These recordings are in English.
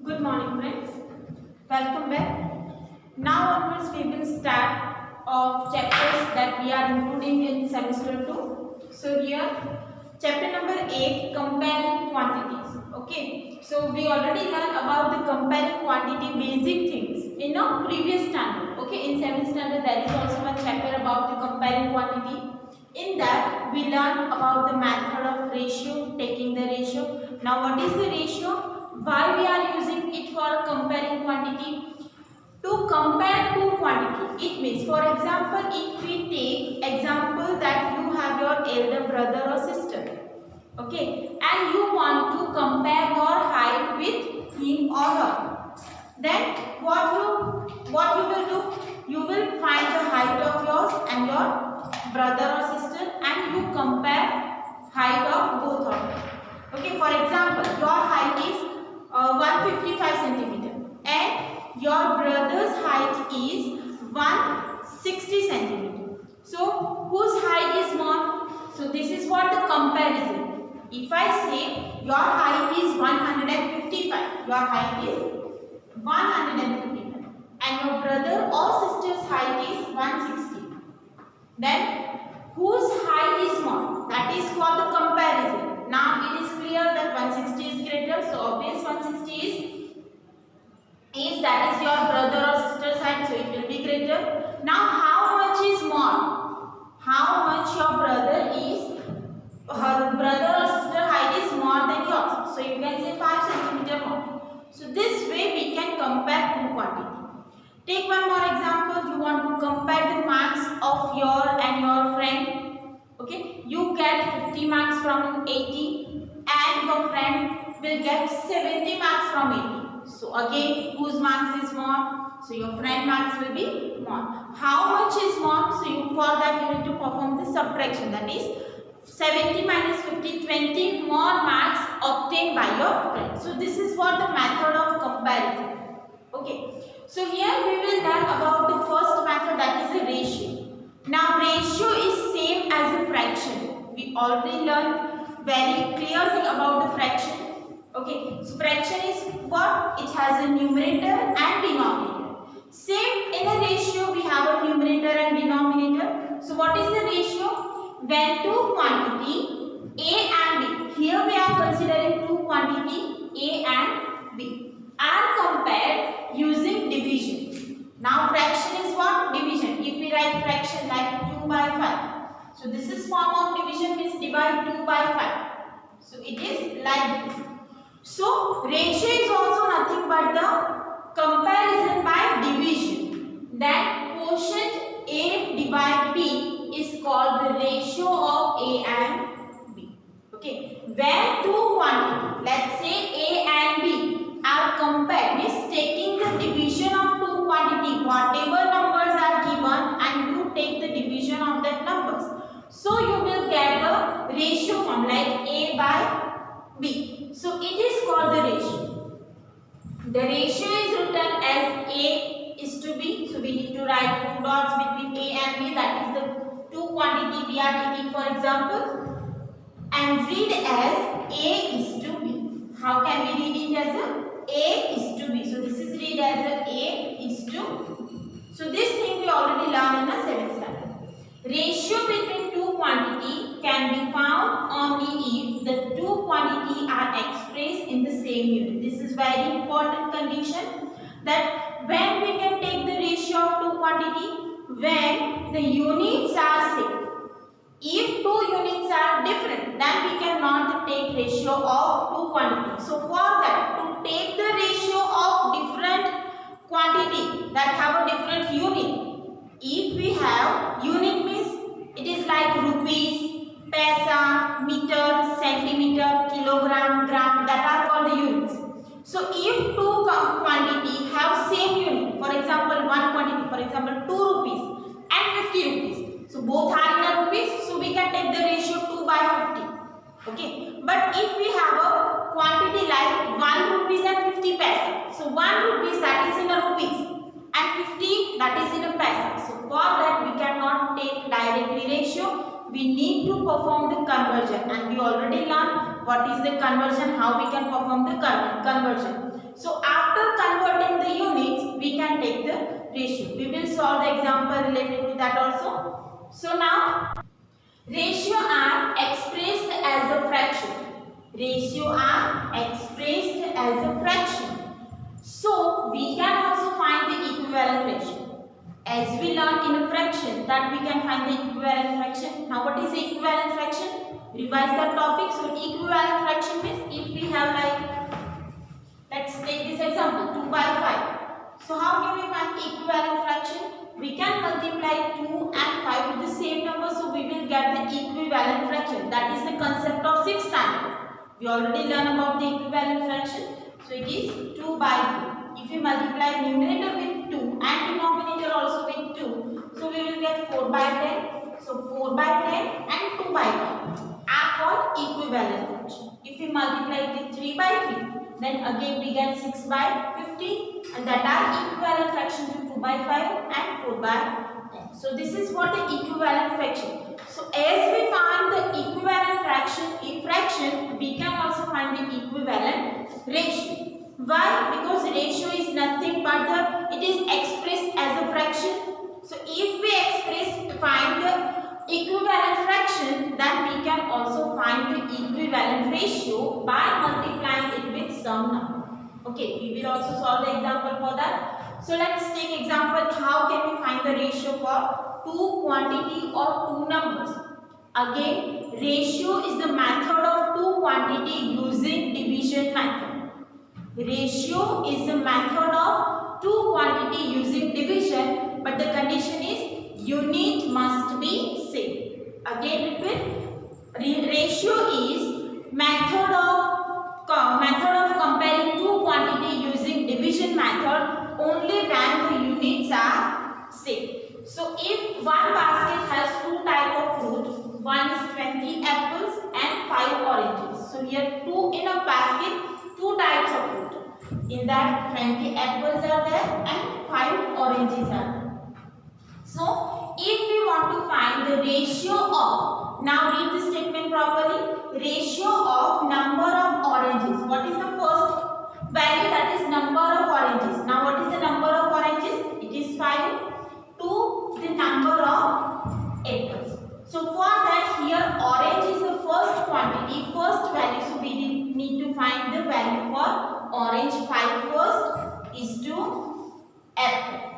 Good morning, friends. Welcome back. Now onwards we will start of chapters that we are including in semester 2. So here, chapter number 8, comparing quantities. Okay. So we already learned about the comparing quantity basic things in a previous standard. Okay. In 7th standard there is also one chapter about the comparing quantity. In that we learn about the method of ratio, taking the ratio. Now what is the ratio? Why we are using it for comparing quantity? To compare two quantity. It means, for example, if we take example that you have your elder brother or sister, okay, and you want to compare your height with him or her, then what you will do? You will find the height of yours and your brother or sister, and you compare height of both of them. Okay, for example, your height is 155 centimeter and your brother's height is 160 centimeter. So whose height is more? So this is what the comparison. If I say your height is 155, your height is 155 and your brother or sister's height is 160, then whose height is more? That is for the comparison. Now it is clear that 160 is greater, so obvious 160 is that is your brother or sister's height, so it will be greater. Now how much is more? How much your brother or sister height is more than yours? So you can say 5 centimeter more. So this way we can compare two quantity. Take one more example. You want to compare the marks of your and your friend. Okay, you get 50 marks from 80 and your friend will get 70 marks from 80. So again, whose marks is more? So your friend marks will be more. How much is more? So for that you need to perform the subtraction. That is 70 minus 50, 20 more marks obtained by your friend. So this is what the method of comparison. Okay. So here we will learn about the first method, that is a ratio. Now ratio is same as a fraction. We already learned very clearly about the fraction. Okay, so fraction is what? It has a numerator and denominator. Same in a ratio we have a numerator and denominator. So what is the ratio? When two quantity A and B, here we are considering two quantity A and B, are compared using division. Now fraction is what? Division. If we write fraction like 2 by 5. So this is form of division, means divide 2 by 5. So it is like this. So ratio is also nothing but the comparison by division. Then quotient A divided B is called the ratio of A and B. Okay. When two quantities, let's say A and B, are compared, means taking the division of two quantity, whatever numbers are given, and you take the division of that numbers. So you will get the ratio form like A by B. So it is called the ratio. The ratio is written as A is to B. So we need to write two dots between A and B. That is the two quantity we are taking for example. And read as A is to B. How can we read it as A is to B? So this is read as A is to. So this thing we already learned in the 7th standard. Ratio between two quantity can be found only if the two quantity are expressed in the same unit. This is very important condition, that when we can take the ratio of two quantity, when the units are same. If two units are different, then we cannot take ratio of two quantities. So for that, to take the ratio of different quantity that have a different unit, if we have unit means it is like rupees, paisa, meter, centimeter, kilogram, gram, that are called the units. So if two quantity have same unit, for example one quantity, for example 2 rupees and 50 rupees. So both are in a rupees, so we can take the ratio 2 by 50. Okay. But if we have a quantity like 1 rupees and 50 paisa, so 1 rupees that is in a rupees and 50 that is in a paisa. So for that we cannot take directly ratio. we need to perform the conversion, and we already learned what is the conversion, how we can perform the conversion. So after converting the units, we can take the ratio. We will solve the example related to that also. So now ratio are expressed as a fraction. Ratio are expressed as a fraction. So we can also find the equivalent ratio. As we learned in a fraction that we can find the equivalent fraction. Now what is the equivalent fraction? Revise the topic. So equivalent fraction means if we have like, let's take this example, 2 by 5. So how can we find equivalent fraction? We can multiply 2 and 5 with the same number, so we will get the equivalent fraction. That is the concept of 6th standard. We already learned about the equivalent fraction. So it is 2 by 2. If you multiply numerator with 2 and denominator also with 2, so we will get 4 by 10. So 4 by 10 and 2 by 5 are called equivalent fraction. If we multiply it with 3 by 3, then again we get 6 by 15, and that are equivalent fraction to 2 by 5 and 4 by 10. So this is what the equivalent fraction. So as we find the equivalent fraction, we can also find the equivalent ratio. Why? Because ratio is nothing but it is expressed as a fraction. So if we find the equivalent fraction, then we can also find the equivalent ratio by multiplying it with some number. Okay, we will also solve the example for that. So let's take example, how can we find the ratio for two quantity or two numbers? Again, ratio is the method of two quantity using division method. Ratio is the method of two quantity using division, but the condition is unit must be same. Again repeat, ratio is method of comparing two quantity using division method only when the units are same. So if one basket has two type of fruit, one is 20 apples and 5 oranges. So here two in a basket, two types of fruit. In that 20 apples are there and 5 oranges are there. So if we want to find the ratio of, now read the statement properly, ratio of number of oranges. What is the first value? That is number of oranges. Now what is the number of oranges? It is 5 to the number of apples. So for that, here orange is the first quantity, first value. So we need to find the value for orange. 5 first is to apple.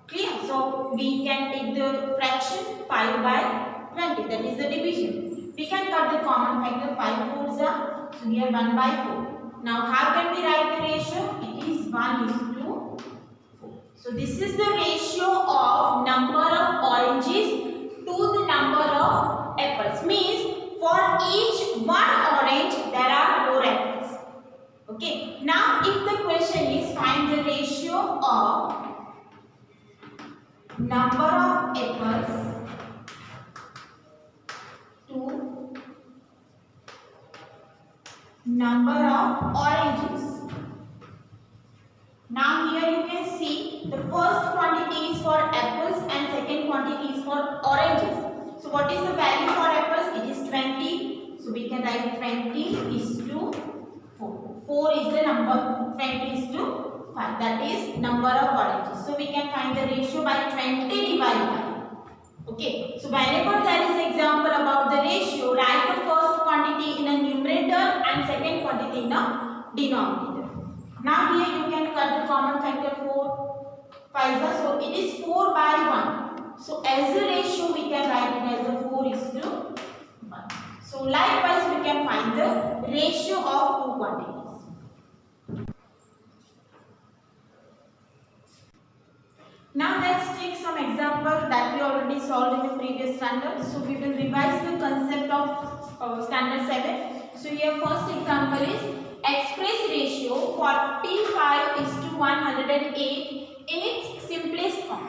Clear? So we can take the fraction 5 by 20. That is the division. We can cut the common factor. 5 fours are. So here 1 by 4. Now how can we write the ratio? It is 1 is to 4. So this is the ratio of number of oranges to the number of apples. Means for each one orange there are 4 apples. Okay. Now if the question is find the ratio of number of apples to number of oranges. Now here you can see the first quantity is for apples and second quantity is for oranges. So what is the value for apples? It is 20. So we can write 20 is to 4. 4 is the number, 20 is to 5. That is number of oranges. So we can find the ratio by 20 divided by 5. Okay. So whenever there is example about the ratio, write the first quantity in a numerator and second quantity in a denominator. Now here you can cut the common factor 4 5. So it is 4 by 1. So as a ratio we can write it as a 4 is to 1. So likewise we can find the ratio of two quantities. Now let's take some example that we already solved in the previous standard. So we will revise the concept of standard 7. So here first example is express ratio 45 is to 108 in its simplest form.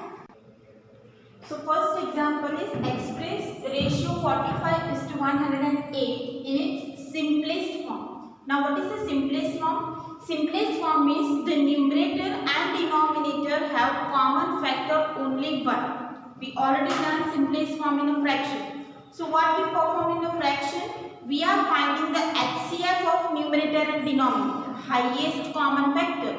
So first example is express ratio 45 is to 108 in its simplest form. Now what is the simplest form? Simplest form means the numerator and denominator have common factor only 1. We already learned simplest form in a fraction. So what we perform in the fraction? We are finding the HCF of numerator and denominator, highest common factor,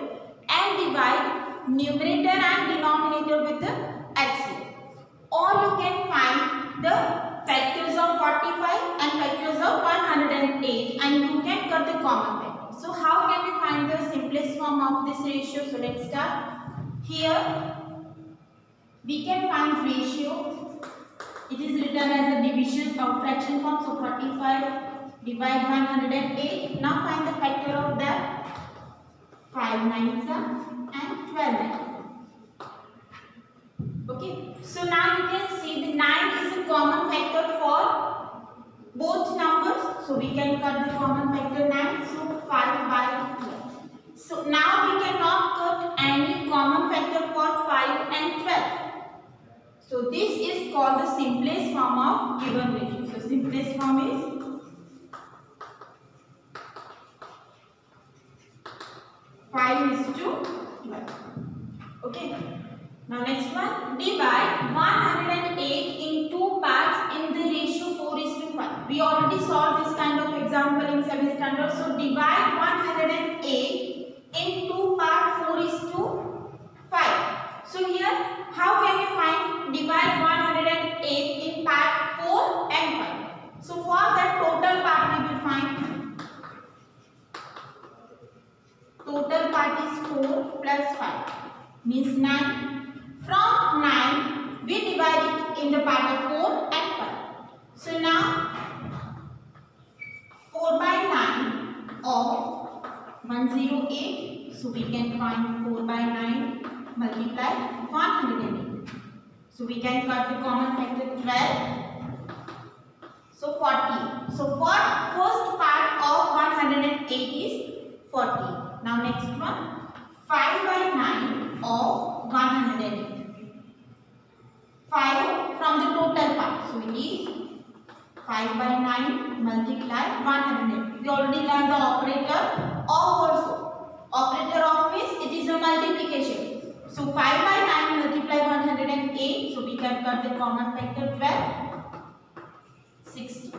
and divide numerator and denominator with the HCF. Or you can find the factors of 45 and factors of 108, and you can cut the common factor. So how can we find the simplest form of this ratio? So let's start. Here we can find ratio. It is written as a division of fraction form. So 45 divide 108. Now find the factor of that. 5 nines and 12 nines. Okay. So now you can see the 9 is a common factor for both numbers. So we can cut the common factor 9. So 5 by 12. So now we cannot cut any common factor for 5 and 12. So this is called the simplest form of given ratio. So simplest form is 5:12. Okay. Now next one, divide 108 in two parts in the ratio 4:5. We already solved this kind of example in 7th standard. So divide 108 in two parts 4:5. So here, how can we find divide 108 in part 4 and 5? So for that total part we will find total part is 4 plus 5 means 9. From 9 we divide it in the part of 4 and 5. So now 4 by 9 of 108. So we can find 4 by 9 multiply 108. So we can cut the common factor 12. So 40. So for first part of 108 is 40. Now next one, 5 by 9 of 108. 5 from the total part. So it is 5 by 9 multiply 108. We already learned the operator of also. Operator of means it is a multiplication. So 5 by 9 multiply 108. So we can cut the common factor 12. 60.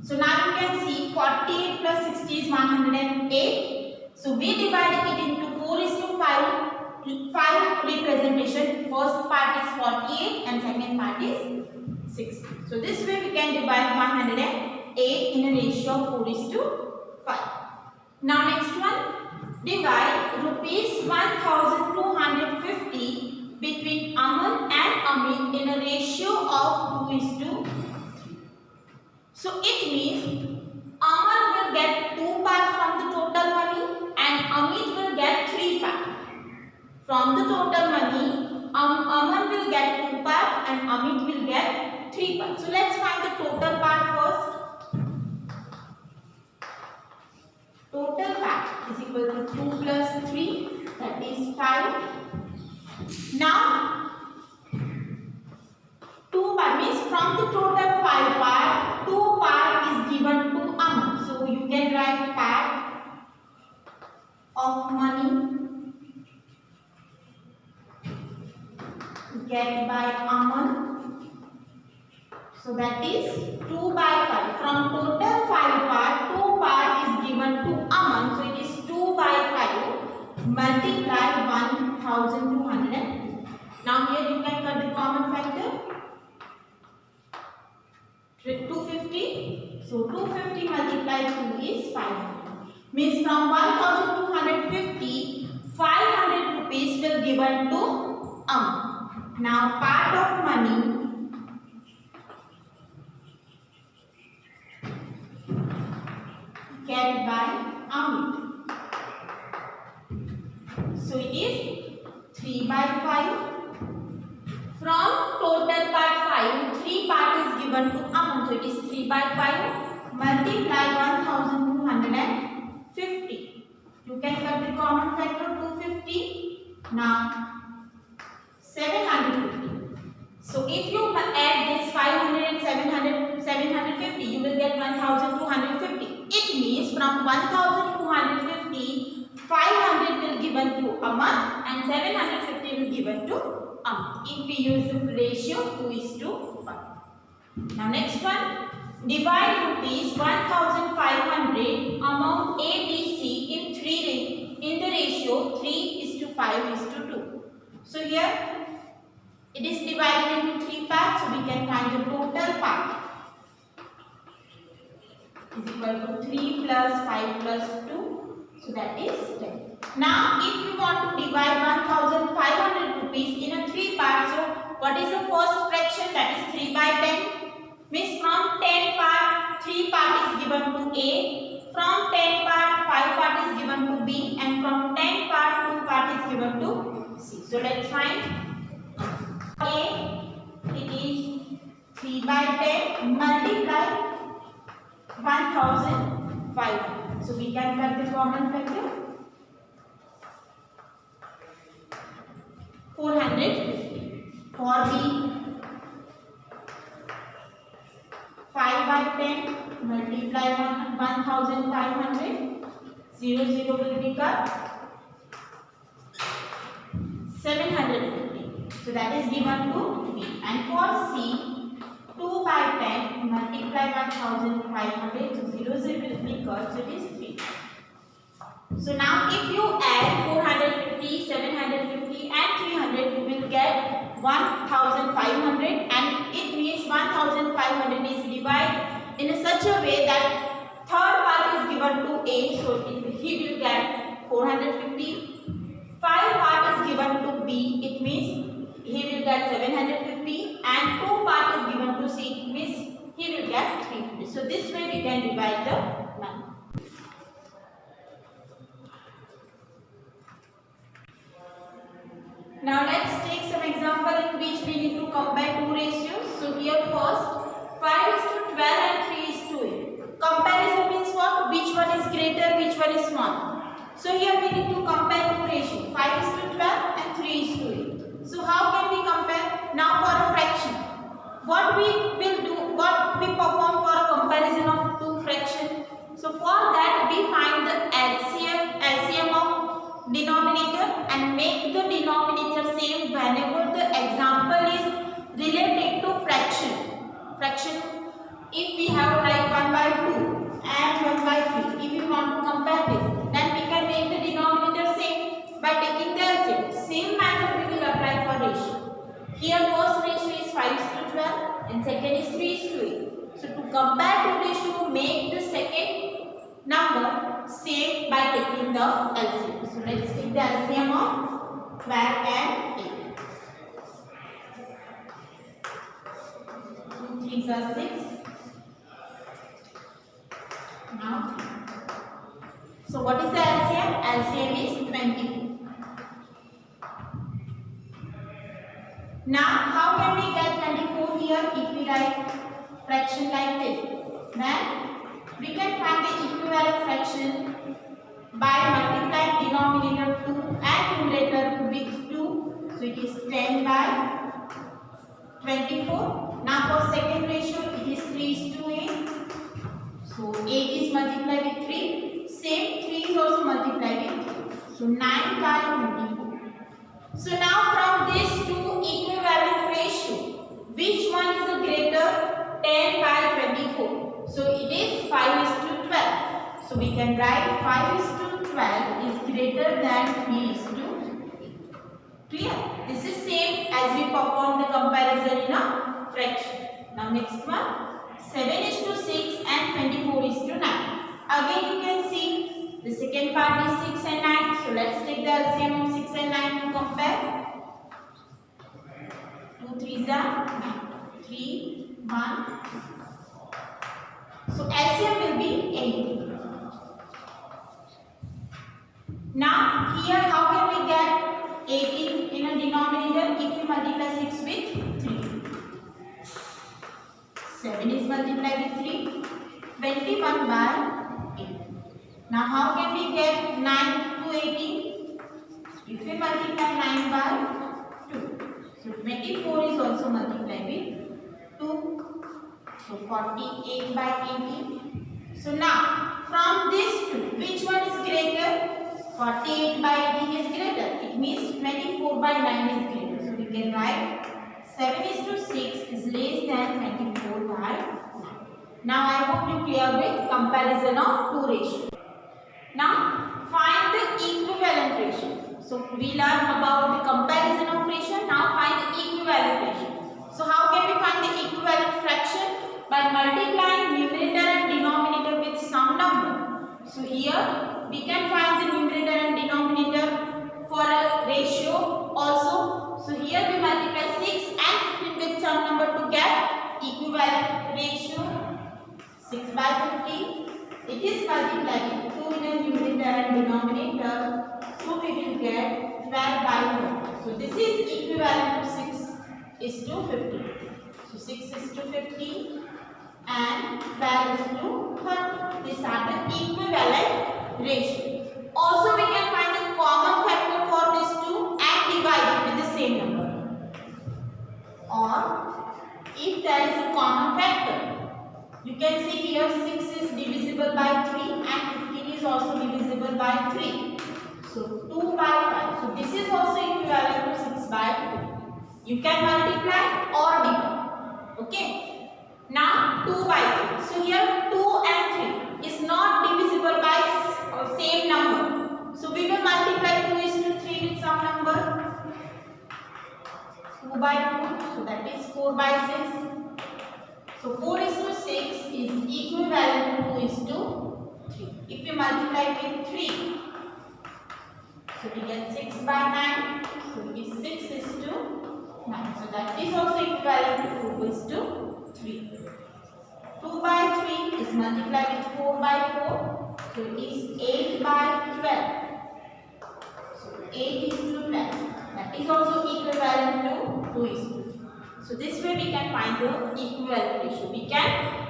So now you can see 48 plus 60 is 108. So we divide it into 4:5. 5 representation. First part is 48 and second part is 60. So this way we can divide 108 in a ratio of 4:5. Now next one. Divide rupees 1250 between Aman and Amit in a ratio of 2:3. So it means Aman will get 2 parts from the total money and Amit will get 3 parts. From the total money, Aman will get 2 parts and Amit will get 3 parts. So let's find the total part first. Total part is equal to 2 plus 3, that is 5. Now 2 part means from the total 5 part, 2 part is given to Aman. So you can write part of money get by Aman. So that is 2 by 5. From total 5 part, 2 part is given to Aman. So it is 2 by 5 multiply 1200. Now here you can cut the common factor. 250. So 250 multiply 2 is 500. Means from 1250, 500 rupees will given to Aman. Now part of money carried by Amit. So it is 3 by 5. From total part 5, 3 part is given to Aman. So it is 3 by 5 multiply 1250. You can cut the common factor 250. Now 750. So if you add this 500 and 750, you will get 1250. It means from 1250, 500 will given to Aman and 750 will given to Amit. If we use the ratio 2:1. Now next one. Divide rupees 1500 among A, B, C in the ratio 3:5:2. So here it is divided into 3 parts, so we can find the total part is equal to 3 plus 5 plus 2, so that is 10. Now if you want to divide 1500 rupees in a 3 parts, so what is the first fraction? That is 3/10. Means from 10 part 3 part is given to A, from 10 part 5 part is given to B, and from 10 part 2 part is given to C. So let's find A. It is 3/10 multiply 1500. So we can cut the common factor 450. For B, 5/10 multiply 1500, 0 will be cut, 750. So that is given to B. And for C, 2/10 multiply 1500, so 0 will be cut, so it is 3. So now if you add 450, 750 and 300, you will get 1500, and it means 1500 is divided in such a way that third part is given to A, so he will get 450. 5 part is given to B, it means he will get 750, and 2 part is given to C, it means he will get 300. So this way we can divide the number. Now let's take some example in which we need to compare two ratios. So here first 5:12 and 3:8. Comparison means what? Which one is greater, which one is small. So here we need to compare two ratios, 5:12 and 3:8. So how can we compare? Now for a fraction, what we will do, what we perform for a comparison of two fractions. So for that we find the LCM of denominator and make the denominator same whenever the example is related to fraction. If we have like 1/2 and 1/3, if you want to compare this, then we can make the denominator same by taking the LCM. Same method we will apply for ratio. Here first ratio is 5:12 and second is 3:8. So to compare two ratio, make the second number same by taking the LCM. So let's take the LCM of 12 and 8. 2 3s are 6. Now 3. So what is the LCM? LCM is 24. Now how can we get 24 here if we write fraction like this? Then we can find the equivalent fraction by multiplying denominator 2 and numerator with 2. So it is 10/24. Now for second ratio it is 3:8. So 8 is multiplied with 3. Same 3 is also multiplied with 3. So 9/24. So now from these two equivalent ratio, which one is the greater? 10/24. So it is 5:12. So we can write 5:12 is greater than 3:8. Clear? This is same as we perform the comparison in a fraction. Now next one, 7:6 and 24:9. Again you can see the second part is 6 and 9. So let's take the LCM of 6 and 9 to compare. 2 3s are 9. 3 1. So LCM will be 8. Now here how can we get 18 in a denominator if we multiply 6 with 3? 7 is multiplied with 3. 21/8. Now how can we get 9 to 18? If we multiply 9/2. So 24 is also multiplied with 2. So 48/18. So now from these two, which one is greater? 48/18 is greater. It means 24/9 is greater. So we can write 7:6 is less than 24 by 9. Now I hope you clear with comparison of two ratios. Now find the equivalent ratio. So we learn about the comparison of ratio. Now find the equivalent ratio. So how can we find the equivalent fraction? By multiplying numerator and denominator with some number. So here we can find the numerator and denominator for a ratio also. So here we multiply 6 and 15 with some number to get equivalent ratio. 6 by 15. It is multiplied with 2 in the numerator and denominator. So we will get 12 by 4. So this is equivalent to 6 is to 50. So 6 is to 50 and 12 is to 30. These are the equivalent ratio. Also we can find the common factor for these two and divide it with the same number. Or if there is a common factor, you can see here 6 is divisible by 3 and 15 is also divisible by 3. So 2 by 5. So this is also equivalent to 6 by 50. You can multiply or divide. Okay. Now 2 by 3. So here 2 and 3 is not divisible by same number. So we will multiply 2 is to 3 with some number. 2 by 2. So that is 4 by 6. So 4 is to 6 is equivalent to 2 is to 3. If we multiply with 3, so we get 6 by 9. So 6 is to 9. So that is also equivalent to 2 is to 3. 2 by 3 is multiplied with 4 by 4. So it is 8 by 12. So 8 is to 12. That is also equivalent to 2 is to 3. So this way we can find the equivalent ratio. We can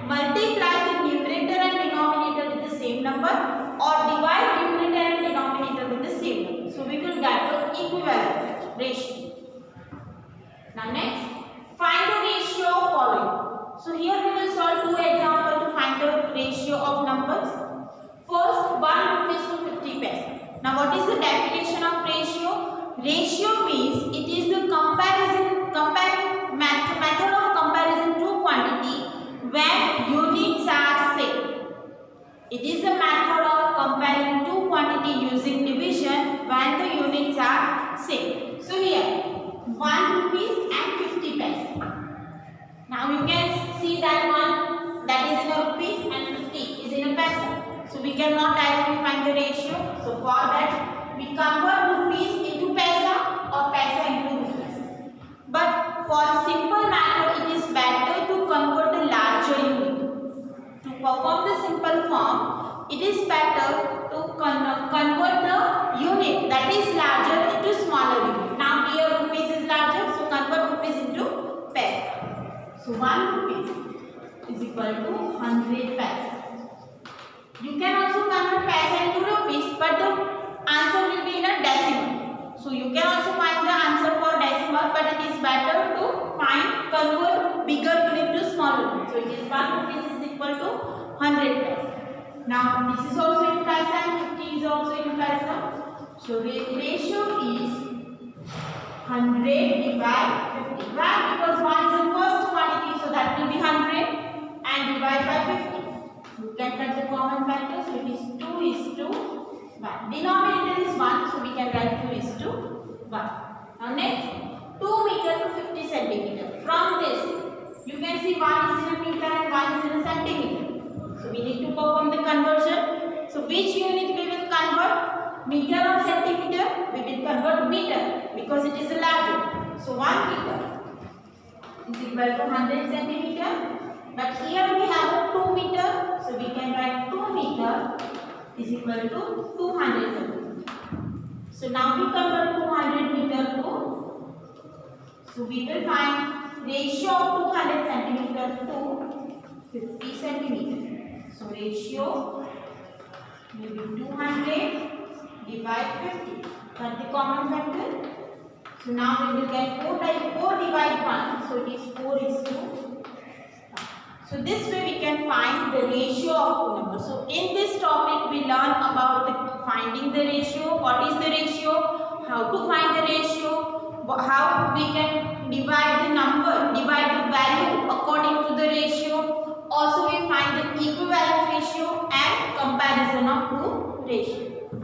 multiply the numerator and denominator with the same number or divide numerator and denominator with the same number. So we will get the equivalent ratio. Now next, find the ratio of following. So here we will solve two examples to find the ratio of numbers. First, 1 rupees to 50 paise. Now what is the definition of ratio? Ratio means it is the method of comparison to quantity when units are same. It is the method of comparing two quantity using division when the units are same. So here 1 rupees and 50 paise. Now you can see that one that is in a rupees and 50 is in a paise. So we cannot directly find the ratio. So for that we convert rupees into paise or paise into rupees. But for simple matter it is better to convert the larger unit. To perform the simple form, it is better to convert the unit that is larger into smaller unit. Now here rupees is larger, so convert rupees into paise. So 1 rupees is equal to 100 paise. You can also convert paise into rupees, but the answer will be in a decimal. So you can also find the answer for decimal, but it is better to convert bigger unit to smaller unit. So it is 1 rupees is equal to 100 paise. Now this is also in paise and 50 is also in paise. So the ratio is 100 divided 50. Why? Because 1 is the first quantity, so that will be 100 and divide by 50. You can cut the common factor, so it is 2 is to 1. Denominator is 1, so we can write 2 is to 1. Now next, 2 meter to 50 centimeter. From this, you can see 1 is in a meter and 1 is in a centimeter. So we need to perform the conversion. So which unit we will convert? Meter or centimeter? We will convert meter because it is a larger. So 1 meter is equal to 100 centimeter. But here we have a 2 meter. So we can write 2 meter is equal to 200 centimeter. So now we convert 200 meter to. So we will find ratio of 200 centimeter to 50 centimeter. So ratio will be 200 divide 50. Cut the common factor. So now we will get 4 divide 1. So it is 4 is to 1. So this way we can find the ratio of two numbers. So in this topic we learn about finding the ratio. What is the ratio? how to find the ratio, how we can divide the number, divide the value according to the ratio. Also we find the equivalent ratio and comparison of two ratios.